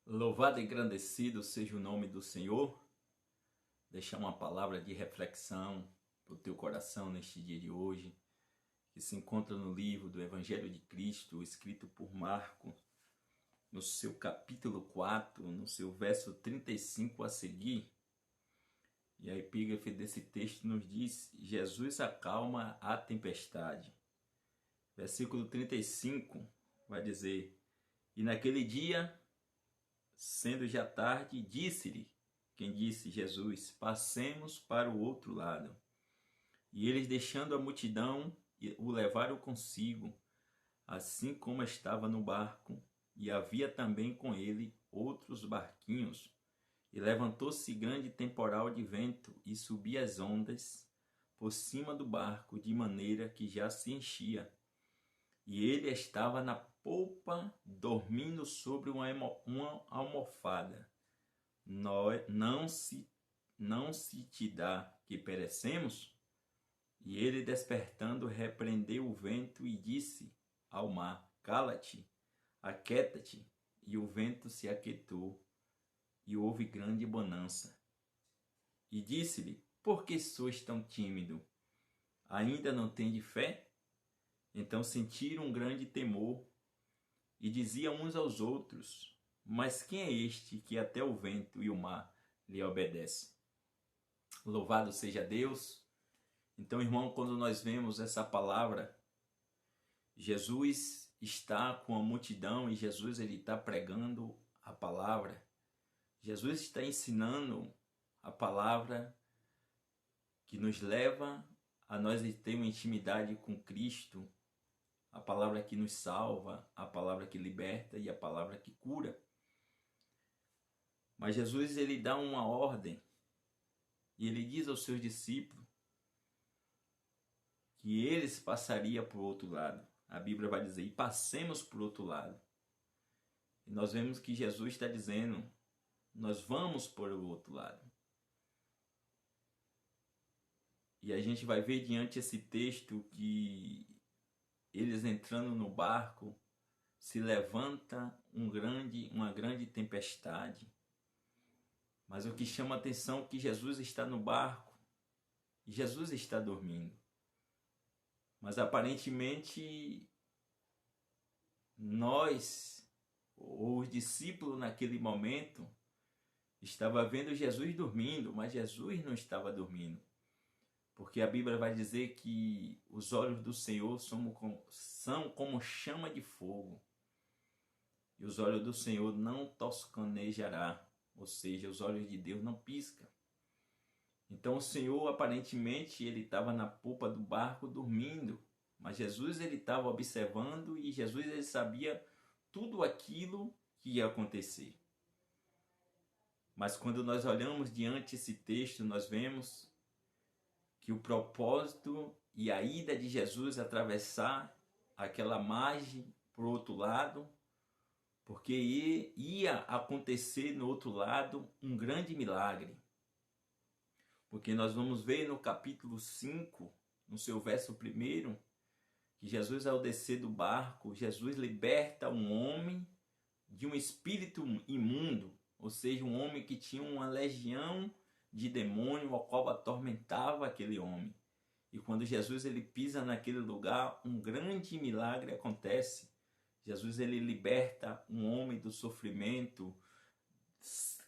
Louvado e engrandecido seja o nome do Senhor. Deixar uma palavra de reflexão para o teu coração neste dia de hoje, que se encontra no livro do Evangelho de Cristo, escrito por Marcos, no seu capítulo 4, no seu verso 35 a seguir. E a epígrafe desse texto nos diz: Jesus acalma a tempestade. Versículo 35 vai dizer: E naquele dia, sendo já tarde, disse-lhe, quem disse? Jesus, passemos para o outro lado. E eles, deixando a multidão, o levaram consigo, assim como estava no barco, e havia também com ele outros barquinhos. E levantou-se grande temporal de vento, e subia as ondas por cima do barco, de maneira que já se enchia. E ele estava na polpa, dormindo sobre uma almofada. Não se te dá que perecemos? E ele, despertando, repreendeu o vento e disse ao mar: Cala-te, aquieta-te. E o vento se aquietou, e houve grande bonança. E disse-lhe: Por que sois tão tímido? Ainda não tendes fé? Então sentiram um grande temor e diziam uns aos outros: Mas quem é este que até o vento e o mar lhe obedecem? Louvado seja Deus. Então, irmão, quando nós vemos essa palavra, Jesus está com a multidão e Jesus ele está pregando a palavra. Jesus está ensinando a palavra que nos leva a nós ter uma intimidade com Cristo, a palavra que nos salva, a palavra que liberta e a palavra que cura. Mas Jesus ele dá uma ordem e ele diz aos seus discípulos que eles passariam para o outro lado. A Bíblia vai dizer: e passemos para o outro lado. E nós vemos que Jesus está dizendo: nós vamos para o outro lado. E a gente vai ver diante esse texto que eles entrando no barco, se levanta uma grande tempestade. Mas o que chama a atenção é que Jesus está no barco e Jesus está dormindo. Mas aparentemente nós, ou os discípulos naquele momento, estavam vendo Jesus dormindo, mas Jesus não estava dormindo. Porque a Bíblia vai dizer que os olhos do Senhor são como chama de fogo. E os olhos do Senhor não toscanejará. Ou seja, os olhos de Deus não piscam. Então o Senhor aparentemente ele estava na polpa do barco dormindo. Mas Jesus ele estava observando e Jesus ele sabia tudo aquilo que ia acontecer. Mas quando nós olhamos diante esse texto, nós vemos que o propósito e a ida de Jesus atravessar aquela margem para o outro lado, porque ia acontecer no outro lado um grande milagre. Porque nós vamos ver no capítulo 5, no seu verso 1, que Jesus, ao descer do barco, Jesus liberta um homem de um espírito imundo, ou seja, um homem que tinha uma legião de demônio, ao qual atormentava aquele homem. E quando Jesus ele pisa naquele lugar, um grande milagre acontece. Jesus ele liberta um homem do sofrimento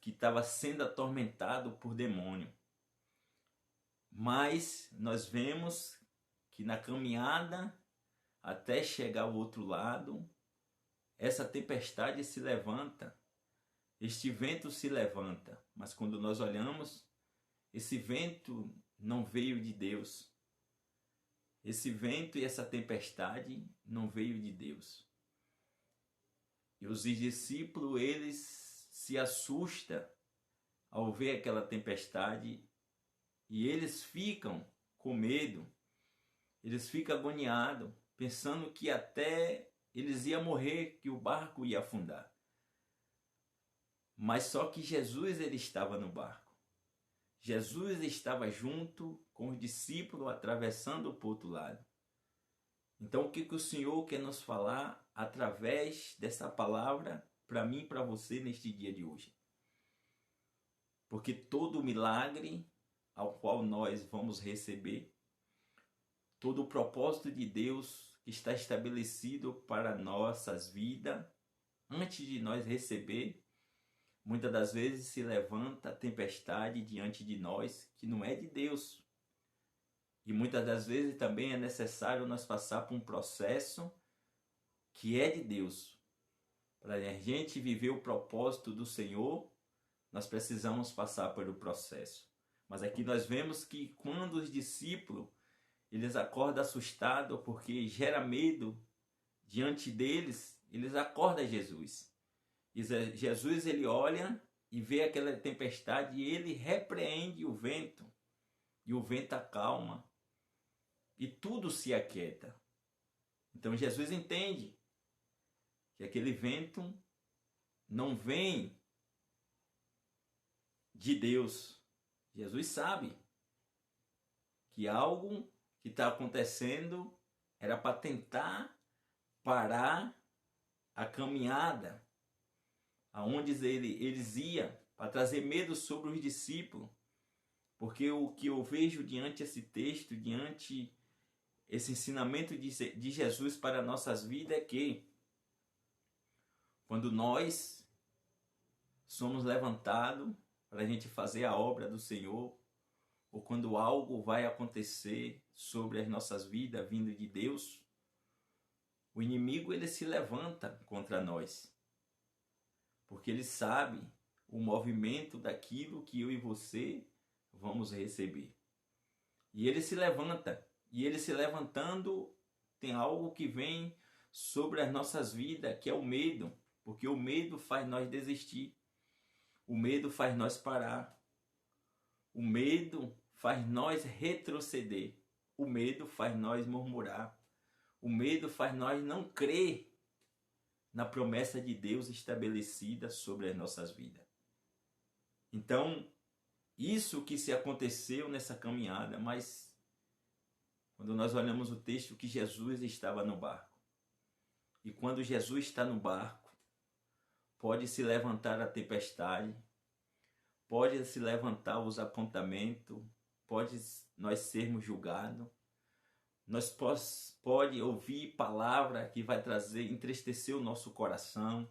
que estava sendo atormentado por demônio. Mas nós vemos que na caminhada até chegar ao outro lado, essa tempestade se levanta, este vento se levanta. Mas quando nós olhamos, esse vento não veio de Deus. Esse vento e essa tempestade não veio de Deus. E os discípulos, eles se assustam ao ver aquela tempestade e eles ficam com medo. Eles ficam agoniados, pensando que até eles iam morrer, que o barco ia afundar. Mas só que Jesus ele estava no barco. Jesus estava junto com os discípulos atravessando para o outro lado. Então o que o Senhor quer nos falar através dessa palavra para mim e para você neste dia de hoje. Porque todo milagre ao qual nós vamos receber, todo o propósito de Deus que está estabelecido para nossas vidas, antes de nós receber, muitas das vezes se levanta a tempestade diante de nós que não é de Deus. E muitas das vezes também é necessário nós passar por um processo que é de Deus. Para a gente viver o propósito do Senhor, nós precisamos passar pelo processo. Mas aqui nós vemos que quando os discípulos, eles acordam assustados porque gera medo diante deles, eles acordam Jesus. E Jesus, ele olha e vê aquela tempestade e ele repreende o vento. E o vento acalma. E tudo se aquieta. Então Jesus entende que aquele vento não vem de Deus. Jesus sabe que algo que está acontecendo era para tentar parar a caminhada aonde eles iam, para trazer medo sobre os discípulos. Porque o que eu vejo diante esse texto, diante esse ensinamento de Jesus para nossas vidas é que quando nós somos levantados para a gente fazer a obra do Senhor, ou quando algo vai acontecer sobre as nossas vidas vindo de Deus, o inimigo ele se levanta contra nós. Porque ele sabe o movimento daquilo que eu e você vamos receber. E ele se levanta. E ele se levantando, tem algo que vem sobre as nossas vidas, que é o medo. Porque o medo faz nós desistir. O medo faz nós parar. O medo faz nós retroceder. O medo faz nós murmurar. O medo faz nós não crer na promessa de Deus estabelecida sobre as nossas vidas. Então, isso que se aconteceu nessa caminhada, mas quando nós olhamos o texto que Jesus estava no barco. E quando Jesus está no barco, pode se levantar a tempestade, pode se levantar os apontamentos, pode nós sermos julgados, nós pode ouvir palavra que vai trazer, entristecer o nosso coração,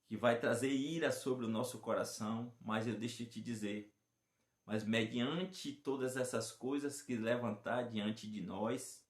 que vai trazer ira sobre o nosso coração, mas eu deixo te dizer, mas mediante todas essas coisas que levantar diante de nós,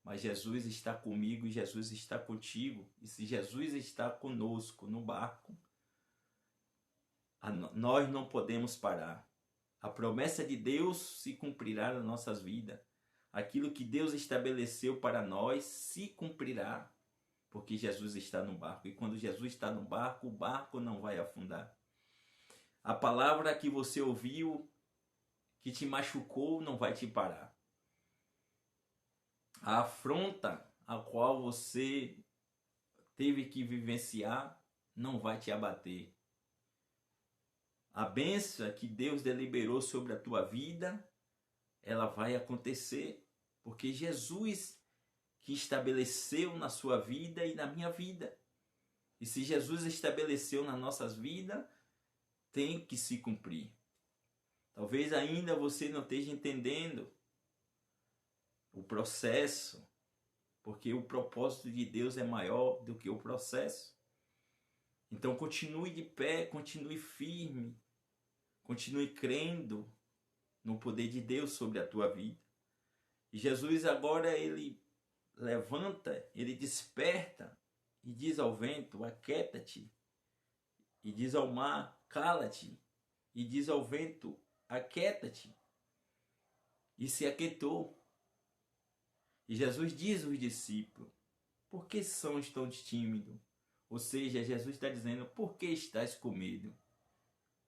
mas Jesus está comigo e Jesus está contigo. E se Jesus está conosco no barco, nós não podemos parar. A promessa de Deus se cumprirá nas nossas vidas. Aquilo que Deus estabeleceu para nós se cumprirá, porque Jesus está no barco. E quando Jesus está no barco, o barco não vai afundar. A palavra que você ouviu, que te machucou, não vai te parar. A afronta a qual você teve que vivenciar não vai te abater. A bênção que Deus deliberou sobre a tua vida, ela vai acontecer, porque Jesus que estabeleceu na sua vida e na minha vida. E se Jesus estabeleceu nas nossas vidas, tem que se cumprir. Talvez ainda você não esteja entendendo o processo, porque o propósito de Deus é maior do que o processo. Então continue de pé, continue firme, continue crendo no poder de Deus sobre a tua vida. E Jesus agora ele levanta, ele desperta e diz ao vento, aquieta-te. E diz ao mar, cala-te. E diz ao vento, aquieta-te. E se aquietou. E Jesus diz aos discípulos, por que são tão tímidos? Ou seja, Jesus está dizendo, por que estás com medo?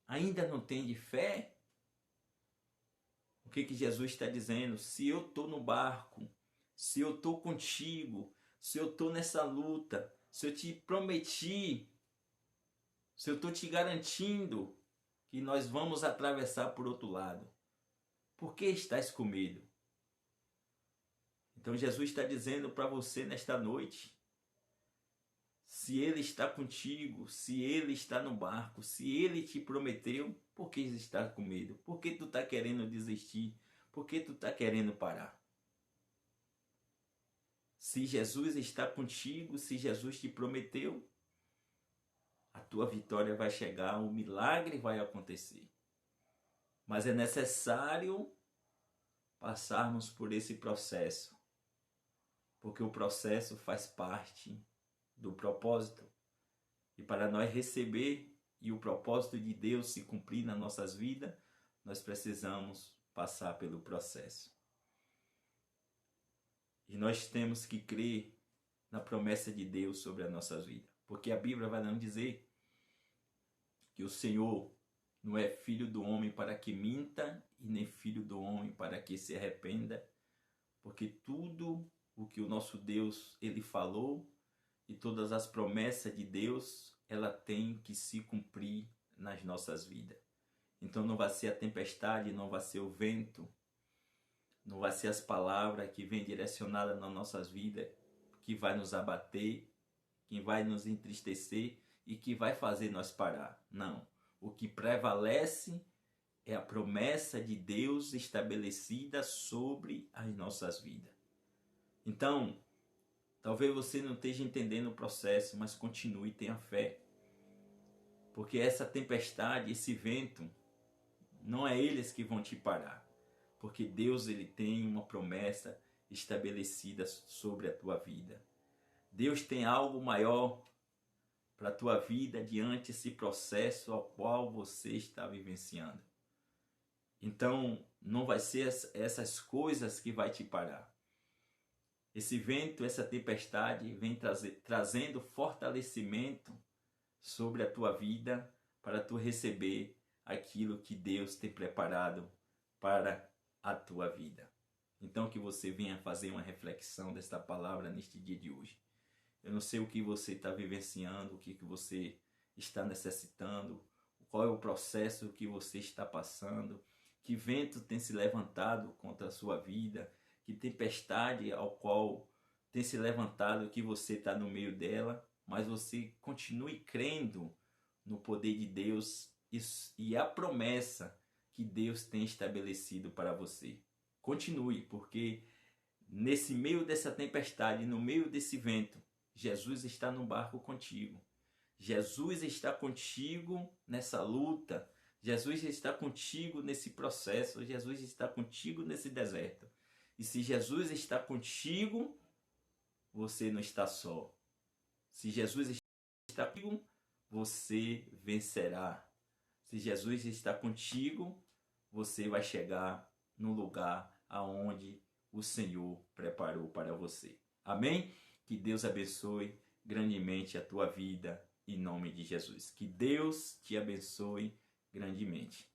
Ainda não tem de fé? O que Jesus está dizendo? Se eu estou no barco, se eu estou contigo, se eu estou nessa luta, se eu te prometi, se eu estou te garantindo que nós vamos atravessar por outro lado, por que estás com medo? Então Jesus está dizendo para você nesta noite, Se Ele está contigo, se Ele está no barco, se Ele te prometeu, por que está com medo? Por que tu está querendo desistir? Por que tu está querendo parar? Se Jesus está contigo, se Jesus te prometeu, a tua vitória vai chegar, o milagre vai acontecer. Mas é necessário passarmos por esse processo, porque o processo faz parte do propósito. E para nós receber e o propósito de Deus se cumprir nas nossas vidas, nós precisamos passar pelo processo. E nós temos que crer na promessa de Deus sobre as nossas vidas, porque a Bíblia vai nos dizer que o Senhor não é filho do homem para que minta e nem filho do homem para que se arrependa, porque tudo o que o nosso Deus ele falou e todas as promessas de Deus, ela tem que se cumprir nas nossas vidas. Então não vai ser a tempestade, não vai ser o vento, não vai ser as palavras que vêm direcionadas nas nossas vidas que vai nos abater, que vai nos entristecer e que vai fazer nós parar. Não. O que prevalece é a promessa de Deus estabelecida sobre as nossas vidas. Então, talvez você não esteja entendendo o processo, mas continue, tenha fé. Porque essa tempestade, esse vento, não é eles que vão te parar. Porque Deus ele tem uma promessa estabelecida sobre a tua vida. Deus tem algo maior para a tua vida diante desse processo ao qual você está vivenciando. Então, não vai ser essas coisas que vai te parar. Esse vento, essa tempestade vem trazendo fortalecimento sobre a tua vida para tu receber aquilo que Deus tem preparado para a tua vida. Então que você venha fazer uma reflexão desta palavra neste dia de hoje. Eu não sei o que você está vivenciando, o que você está necessitando, qual é o processo que você está passando, que vento tem se levantado contra a sua vida, que tempestade ao qual tem se levantado que você está no meio dela, mas você continue crendo no poder de Deus e a promessa que Deus tem estabelecido para você. Continue, porque nesse meio dessa tempestade, no meio desse vento, Jesus está no barco contigo. Jesus está contigo nessa luta. Jesus está contigo nesse processo. Jesus está contigo nesse deserto. E se Jesus está contigo, você não está só. Se Jesus está contigo, você vencerá. Se Jesus está contigo, você vai chegar no lugar aonde o Senhor preparou para você. Amém? Que Deus abençoe grandemente a tua vida em nome de Jesus. Que Deus te abençoe grandemente.